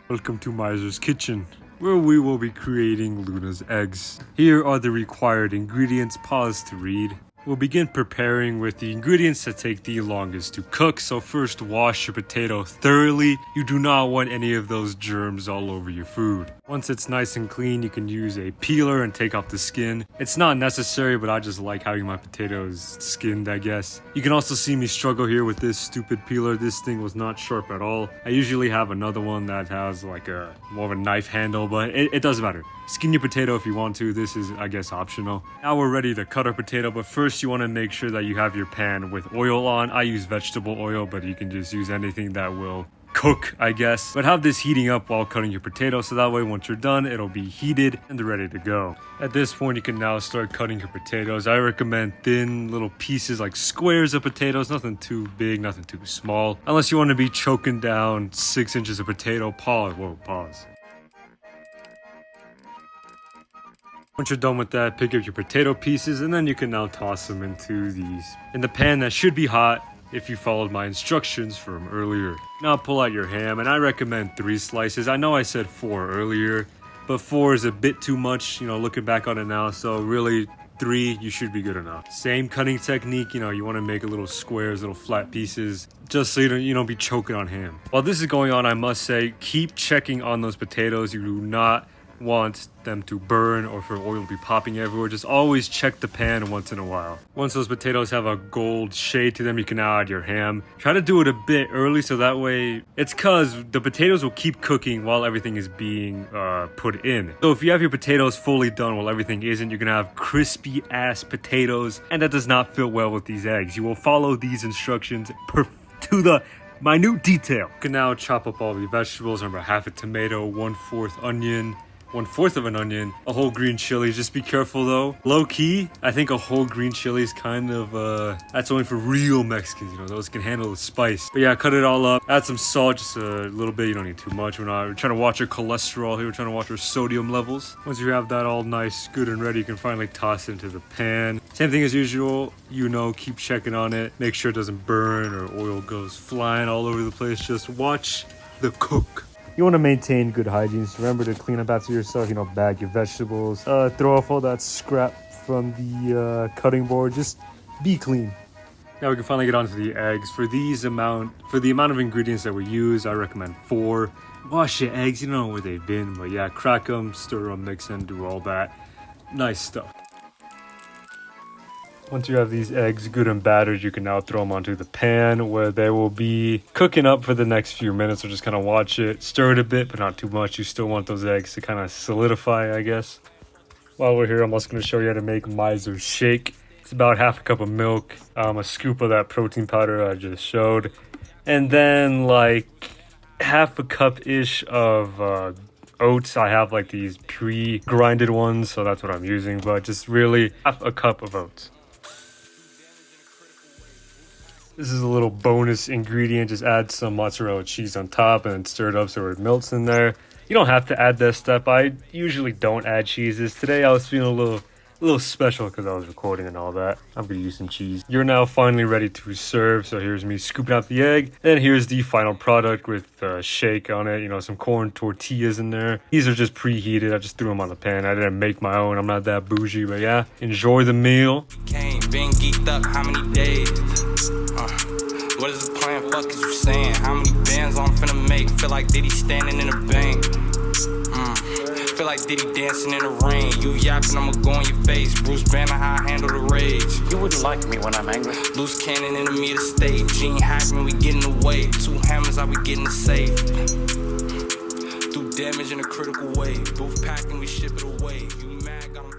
Welcome to Meiser's kitchen, where we will be creating Luna's eggs. Here are the required ingredients. Pause to read. We'll begin preparing with the ingredients that take the longest to cook. So first, wash your potato thoroughly. You do not want any of those germs all over your food. Once it's nice and clean, you can use a peeler and take off the skin. It's not necessary, but I just like having my potatoes skinned, I guess. You can also see me struggle here with this stupid peeler. This thing was not sharp at all. I usually have another one that has like a more of a knife handle, but it doesn't matter. Skin your potato if you want to. This is, I guess, optional. Now we're ready to cut our potato, but first you want to make sure that you have your pan with oil on. I use vegetable oil, but you can just use anything that will cook, I guess. But have this heating up while cutting your potato, so that way once you're done, it'll be heated and ready to go. At this point, you can now start cutting your potatoes. I recommend thin little pieces, like squares of potatoes, nothing too big, nothing too small. Unless you want to be choking down 6 inches of potato. Pause. Once you're done with that, pick up your potato pieces and then you can now toss them into in the pan that should be hot if you followed my instructions from earlier. Now pull out your ham, and I recommend 3 slices. I know I said 4 earlier, but 4 is a bit too much, looking back on it now, so really 3, you should be good enough. Same cutting technique, you want to make little squares, little flat pieces, just so you don't be choking on ham. While this is going on, I must say, keep checking on those potatoes. You do not want them to burn or for oil to be popping everywhere. Just always check the pan once in a while. Once those potatoes have a gold shade to them, you can now add your ham. Try to do it a bit early, so that way it's cause the potatoes will keep cooking while everything is being put in. So if you have your potatoes fully done while everything isn't, you're gonna have crispy ass potatoes, and that does not fit well with these eggs. You will follow these instructions to the minute detail. You can now chop up all the vegetables. Remember, half a tomato, 1/4 onion, 1/4 of an onion, a whole green chili. Just be careful though. Low key, I think a whole green chili is kind of, that's only for real Mexicans, those can handle the spice. But yeah, cut it all up. Add some salt, just a little bit. You don't need too much. We're trying to watch our cholesterol here. We're trying to watch our sodium levels. Once you have that all nice, good and ready, you can finally toss it into the pan. Same thing as usual, keep checking on it. Make sure it doesn't burn or oil goes flying all over the place. Just watch the cook. You want to maintain good hygiene, so remember to clean up after yourself, bag your vegetables, throw off all that scrap from the cutting board, just be clean. Now we can finally get on to the eggs. For the amount of ingredients that we use, I recommend 4. Wash your eggs, you don't know where they've been, but yeah, crack them, stir them, mix them, do all that. Nice stuff. Once you have these eggs good and battered, you can now throw them onto the pan where they will be cooking up for the next few minutes. So just kind of watch it, stir it a bit, but not too much. You still want those eggs to kind of solidify, I guess. While we're here, I'm also going to show you how to make Meiser shake. It's about half a cup of milk, a scoop of that protein powder I just showed, and then like half a cup-ish of oats. I have like these pre-grinded ones, so that's what I'm using, but just really half a cup of oats. This is a little bonus ingredient. Just add some mozzarella cheese on top and then stir it up so it melts in there. You don't have to add that step. I usually don't add cheeses. Today I was feeling a little special because I was recording and all that. I'm gonna use some cheese. You're now finally ready to serve. So here's me scooping out the egg. And here's the final product with shake on it. Some corn tortillas in there. These are just preheated. I just threw them on the pan. I didn't make my own. I'm not that bougie, but yeah. Enjoy the meal. Been geeked up how many days? What is the plan? Fuck is you saying? How many bands I'm finna make? Feel like Diddy standing in a bank. Feel like Diddy dancing in the rain. You yapping, I'ma go in your face. Bruce Banner, how I handle the rage. You wouldn't like me when I'm angry. Loose cannon in the meter state. Gene Hackman, we getting away. 2 hammers, I be getting the safe. Do damage in a critical way. Booth packing, we ship it away. You mad, got 'em